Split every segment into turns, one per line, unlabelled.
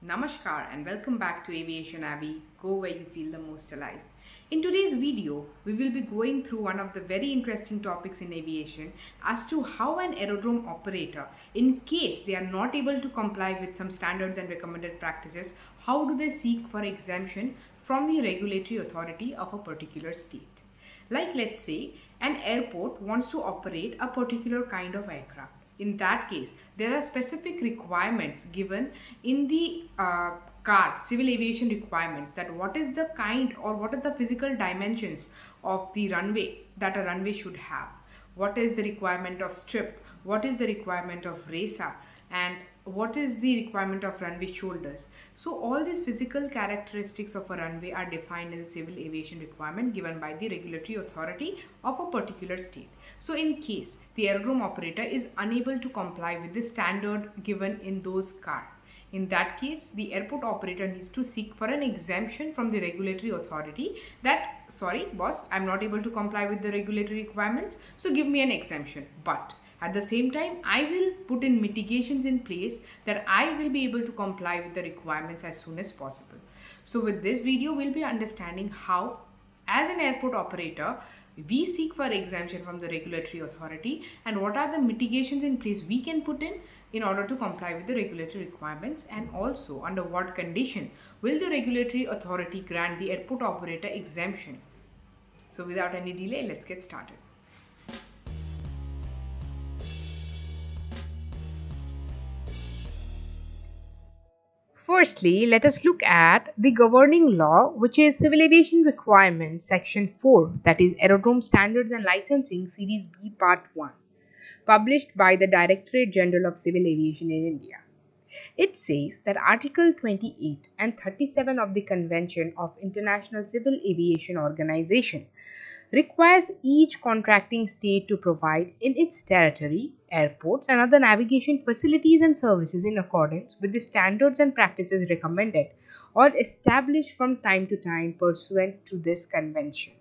Namaskar and welcome back to Aviation Abbey. Go where you feel the most alive. In today's video, we will be going through one of the very interesting topics in aviation as to how an aerodrome operator, in case they are not able to comply with some standards and recommended practices, how do they seek for exemption from the regulatory authority of a particular state. Like let's say an airport wants to operate a particular kind of aircraft. In that case, there are specific requirements given in the civil aviation requirements, that what is the kind or what are the physical dimensions of the runway that a runway should have, what is the requirement of strip, what is the requirement of RESA, and what is the requirement of runway shoulders. So all these physical characteristics of a runway are defined in the civil aviation requirement given by the regulatory authority of a particular state. So in case the aerodrome operator is unable to comply with the standard given in those CAR, in that case, the airport operator needs to seek for an exemption from the regulatory authority that, sorry boss, I'm not able to comply with the regulatory requirements, so give me an exemption. But at the same time, I will put in mitigations in place that I will be able to comply with the requirements as soon as possible. So with this video, we'll be understanding how, as an airport operator, we seek for exemption from the regulatory authority and what are the mitigations in place we can put in order to comply with the regulatory requirements, and also under what condition will the regulatory authority grant the airport operator exemption. So without any delay, let's get started. Firstly, let us look at the governing law, which is Civil Aviation Requirements Section 4, that is Aerodrome Standards and Licensing Series B Part 1, published by the Directorate General of Civil Aviation in India. It says that Article 28 and 37 of the Convention of International Civil Aviation Organization requires each contracting state to provide in its territory airports and other navigation facilities and services in accordance with the standards and practices recommended or established from time to time pursuant to this convention.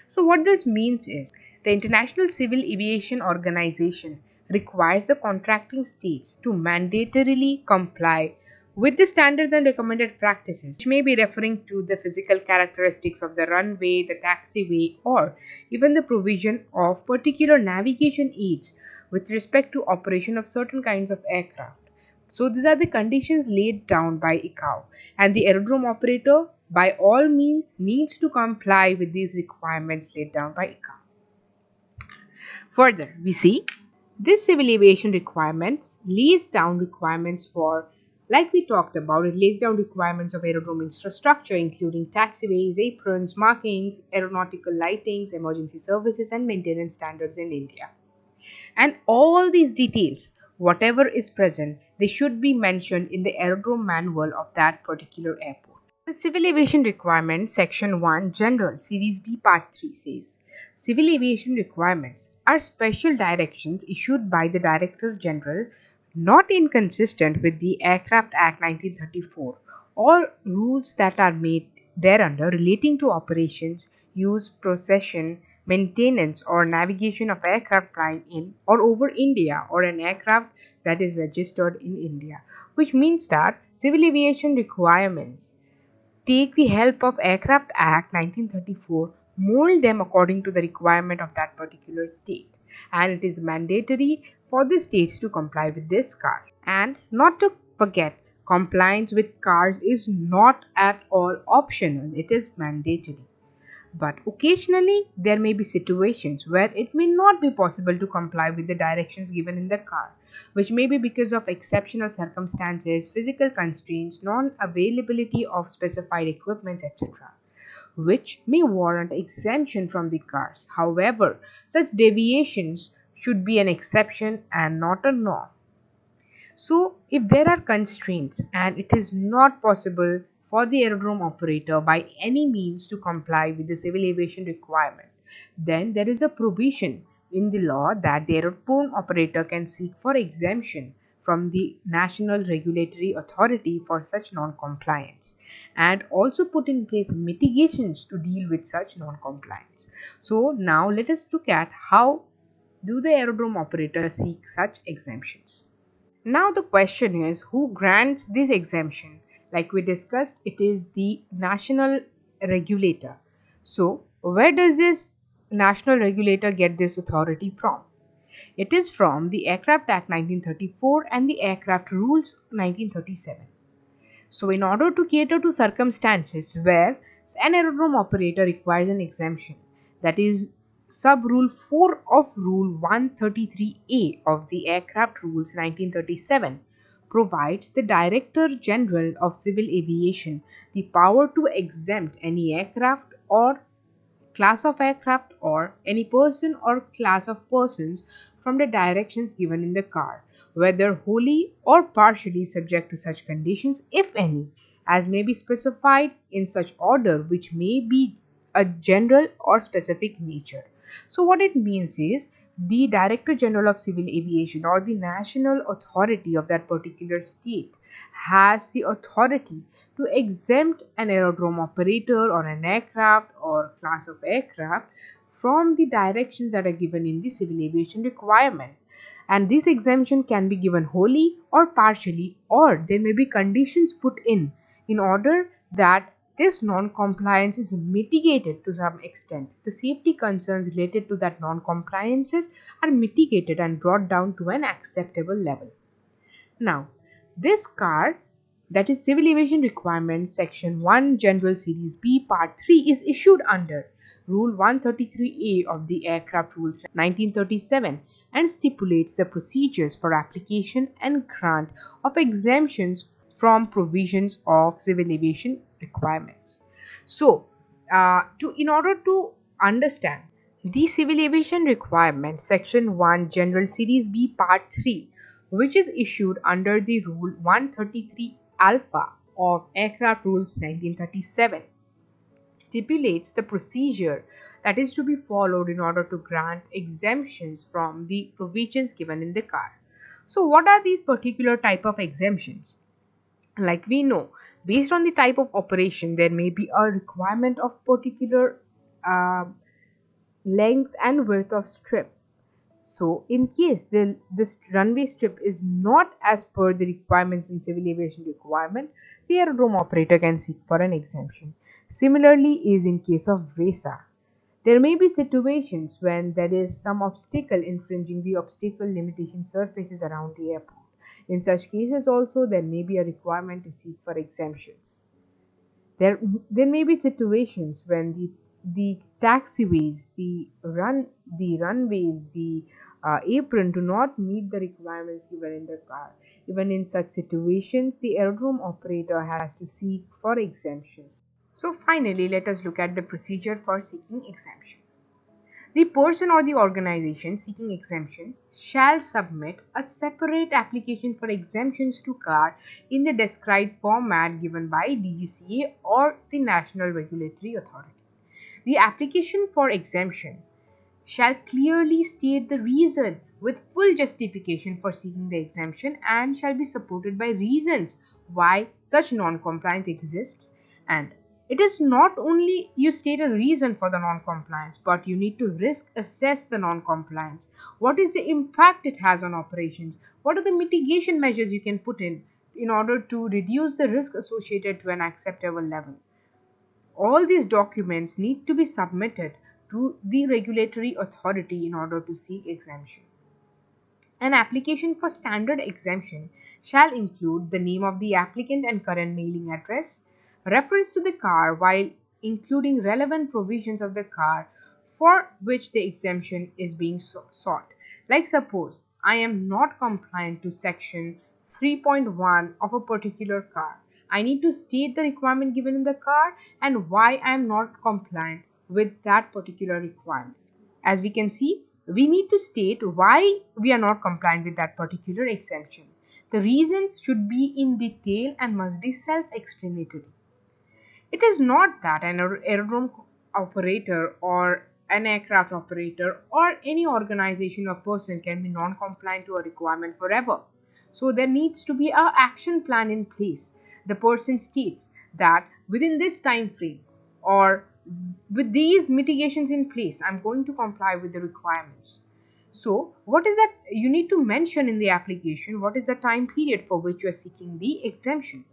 So what this means is the International Civil Aviation Organization requires the contracting states to mandatorily comply with the standards and recommended practices, which may be referring to the physical characteristics of the runway, the taxiway, or even the provision of particular navigation aids with respect to operation of certain kinds of aircraft. So these are the conditions laid down by ICAO, and the aerodrome operator by all means needs to comply with these requirements laid down by ICAO. Further, we see this civil aviation requirements lays down requirements for, like we talked about, it lays down requirements of aerodrome infrastructure, including taxiways, aprons, markings, aeronautical lightings, emergency services, and maintenance standards in India. And all these details, whatever is present, they should be mentioned in the aerodrome manual of that particular airport. The Civil Aviation Requirements Section 1 General Series B Part 3 says, Civil aviation requirements are special directions issued by the Director General not inconsistent with the Aircraft Act 1934 or rules that are made thereunder relating to operations, use, possession, maintenance or navigation of aircraft flying in or over India or an aircraft that is registered in India, which means that civil aviation requirements take the help of Aircraft Act 1934, mold them according to the requirement of that particular state, and it is mandatory for the state to comply with this CAR. And not to forget, compliance with CARs is not at all optional, it is mandatory. But occasionally, there may be situations where it may not be possible to comply with the directions given in the CAR, which may be because of exceptional circumstances, physical constraints, non-availability of specified equipment, etc., which may warrant exemption from the CARs. However, such deviations should be an exception and not a norm. So, if there are constraints and it is not possible for the aerodrome operator by any means to comply with the civil aviation requirement, then there is a provision in the law that the aerodrome operator can seek for exemption from the national regulatory authority for such non-compliance, and also put in place mitigations to deal with such non-compliance. So now let us look at how do the aerodrome operator seek such exemptions. Now the question is, who grants this exemption Like we discussed, it is the national regulator. So, where does this national regulator get this authority from? It is from the Aircraft Act 1934 and the Aircraft Rules 1937. So, in order to cater to circumstances where an aerodrome operator requires an exemption, that is sub rule 4 of rule 133A of the Aircraft Rules 1937 provides the Director General of Civil Aviation the power to exempt any aircraft or class of aircraft or any person or class of persons from the directions given in the car, whether wholly or partially subject to such conditions, if any, as may be specified in such order, which may be a general or specific nature. So, what it means is the Director General of Civil Aviation or the national authority of that particular state has the authority to exempt an aerodrome operator or an aircraft or class of aircraft from the directions that are given in the civil aviation requirement. And this exemption can be given wholly or partially, or there may be conditions put in order that this non-compliance is mitigated to some extent. The safety concerns related to that non-compliances are mitigated and brought down to an acceptable level. Now, this car, that is Civil Aviation Requirement Section 1 General Series B Part 3, is issued under Rule 133A of the Aircraft Rules 1937 and stipulates the procedures for application and grant of exemptions from provisions of civil aviation requirements. So, in order to understand the Civil Aviation Requirement Section 1 General Series B Part 3, which is issued under the Rule 133 Alpha of Aircraft Rules 1937, stipulates the procedure that is to be followed in order to grant exemptions from the provisions given in the car. So, what are these particular type of exemptions? Like we know, based on the type of operation, there may be a requirement of particular uh, length and width of strip. So, in case this runway strip is not as per the requirements in civil aviation requirement, the aerodrome operator can seek for an exemption. Similarly, is in case of VESA. There may be situations when there is some obstacle infringing the obstacle limitation surfaces around the airport. In such cases also, there may be a requirement to seek for exemptions. There may be situations when the taxiways, the runways, the apron do not meet the requirements given in the car. Even in such situations, the aerodrome operator has to seek for exemptions. So finally, let us look at the procedure for seeking exemption. The person or the organization seeking exemption shall submit a separate application for exemptions to CAR in the described format given by DGCA or the National Regulatory Authority. The application for exemption shall clearly state the reason with full justification for seeking the exemption and shall be supported by reasons why such non-compliance exists. And it is not only you state a reason for the non-compliance, but you need to risk assess the non-compliance. What is the impact it has on operations? What are the mitigation measures you can put in order to reduce the risk associated to an acceptable level? All these documents need to be submitted to the regulatory authority in order to seek exemption. An application for standard exemption shall include the name of the applicant and current mailing address, reference to the car while including relevant provisions of the car for which the exemption is being sought. Like suppose I am not compliant to section 3.1 of a particular car. I need to state the requirement given in the car and why I am not compliant with that particular requirement. As we can see, we need to state why we are not compliant with that particular exemption. The reasons should be in detail and must be self-explanatory. It is not that an aerodrome operator or an aircraft operator or any organization or person can be non-compliant to a requirement forever. So there needs to be an action plan in place. The person states that within this time frame or with these mitigations in place, I'm going to comply with the requirements. So what is that you need to mention in the application? What is the time period for which you are seeking the exemption?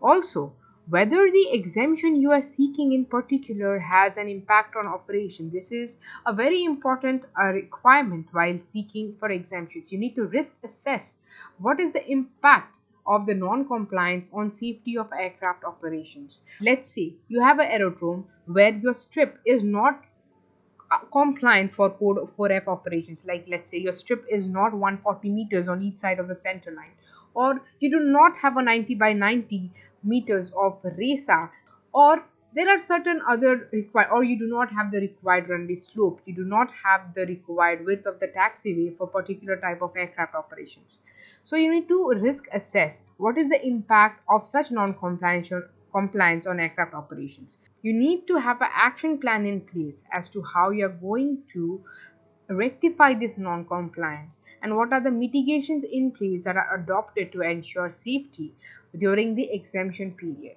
Also, whether the exemption you are seeking in particular has an impact on operation. This is a very important requirement while seeking for exemptions. You need to risk assess what is the impact of the non-compliance on safety of aircraft operations. Let's say you have an aerodrome where your strip is not compliant for code 4F operations. Like, let's say your strip is not 140 meters on each side of the center line, or you do not have a 90 by 90 meters of RESA, or there are certain other required, or you do not have the required runway slope, you do not have the required width of the taxiway for particular type of aircraft operations. So you need to risk assess what is the impact of such non-compliance on aircraft operations. You need to have an action plan in place as to how you're going to rectify this non-compliance and what are the mitigations in place that are adopted to ensure safety during the exemption period.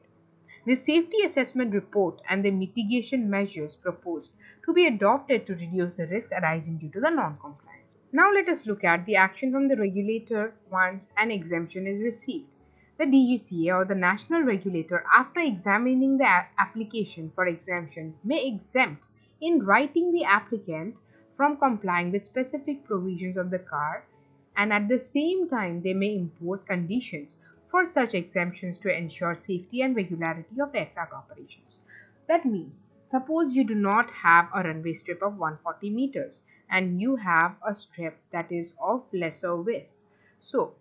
The safety assessment report and the mitigation measures proposed to be adopted to reduce the risk arising due to the non-compliance. Now let us look at the action from the regulator once an exemption is received. The DGCA or the national regulator, after examining the application for exemption, may exempt in writing the applicant from complying with specific provisions of the CAR, and at the same time they may impose conditions for such exemptions to ensure safety and regularity of aircraft operations. That means, suppose you do not have a runway strip of 140 meters and you have a strip that is of lesser width. So,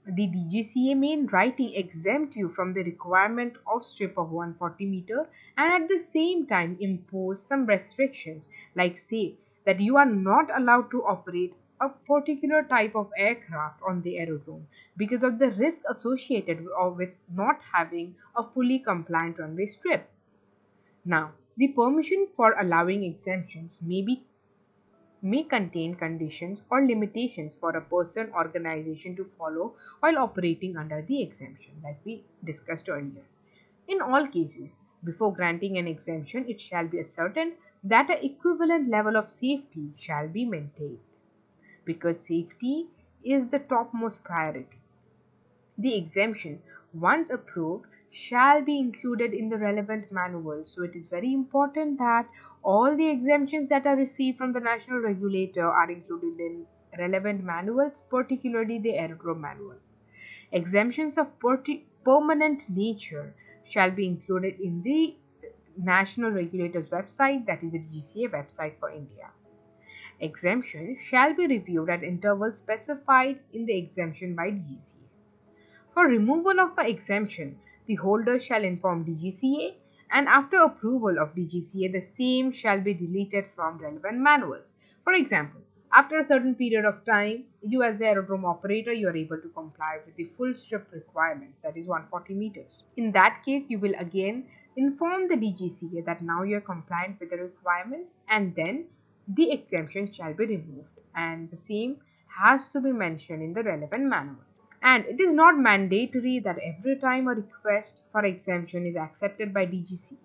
the DGCA may in writing exempt you from the requirement of strip of 140 meter, and at the same time impose some restrictions, like say that you are not allowed to operate a particular type of aircraft on the aerodrome because of the risk associated with not having a fully compliant runway strip. Now, the permission for allowing exemptions may contain conditions or limitations for a person or organization to follow while operating under the exemption, like we discussed earlier. In all cases, before granting an exemption, it shall be ascertained that an equivalent level of safety shall be maintained, because safety is the topmost priority. The exemption, once approved, shall be included in the relevant manual. So it is very important that all the exemptions that are received from the national regulator are included in relevant manuals, particularly the Aerodrome manual. Exemptions of permanent nature shall be included in the national regulator's website, that is the GCA website for India. Exemption shall be reviewed at intervals specified in the exemption by DGCA. For removal of an exemption, the holder shall inform DGCA, and after approval of DGCA, the same shall be deleted from relevant manuals. For example, after a certain period of time, you as the aerodrome operator, you are able to comply with the full strip requirements, that is 140 meters. In that case, you will again inform the DGCA that now you are compliant with the requirements, and then the exemption shall be removed, and the same has to be mentioned in the relevant manual. And it is not mandatory that every time a request for exemption is accepted by DGCA,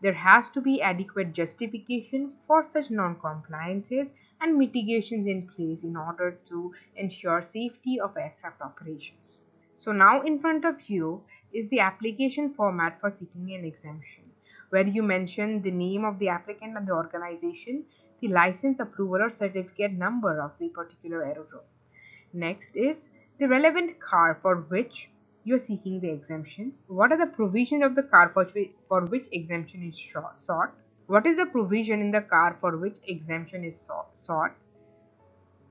there has to be adequate justification for such non-compliances and mitigations in place in order to ensure safety of aircraft operations. So now in front of you is the application format for seeking an exemption, where you mention the name of the applicant and the organization, the license, approval or certificate number of the particular aerodrome. Next is the relevant CAR for which you are seeking the exemptions. What are the provisions of the CAR for which exemption is sought? What is the provision in the CAR for which exemption is sought?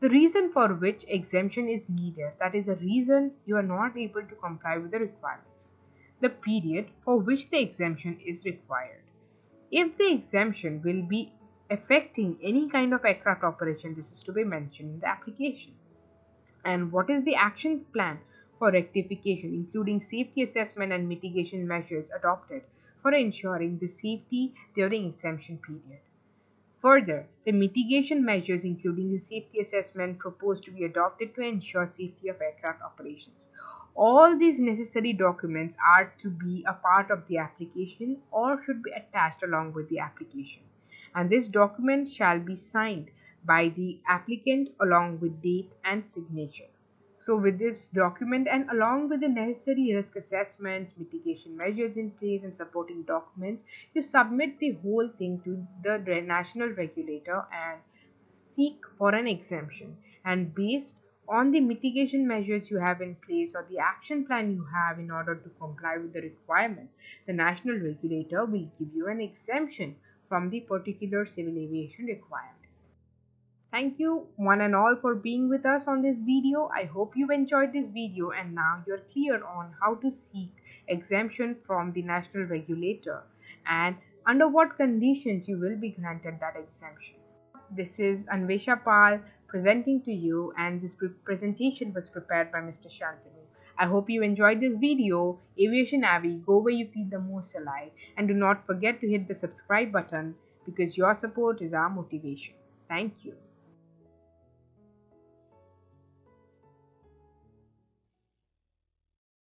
The reason for which exemption is needed, that is the reason you are not able to comply with the requirements. The period for which the exemption is required. If the exemption will be affecting any kind of aircraft operation, this is to be mentioned in the application. And what is the action plan for rectification, including safety assessment and mitigation measures adopted for ensuring the safety during exemption period. Further, the mitigation measures, including the safety assessment, proposed to be adopted to ensure safety of aircraft operations. All these necessary documents are to be a part of the application or should be attached along with the application. And this document shall be signed by the applicant along with date and signature. So, with this document and along with the necessary risk assessments, mitigation measures in place, and supporting documents, you submit the whole thing to the national regulator and seek for an exemption. And based on the mitigation measures you have in place or the action plan you have in order to comply with the requirement, the national regulator will give you an exemption from the particular civil aviation requirement. Thank you one and all for being with us on this video. I hope you enjoyed this video and now you're clear on how to seek exemption from the national regulator and under what conditions you will be granted that exemption. This is Anvesha Pal presenting to you, and this presentation was prepared by Mr. Shantanu. I hope you enjoyed this video. Aviation Avi, go where you feel the most alive, and do not forget to hit the subscribe button because your support is our motivation. Thank you.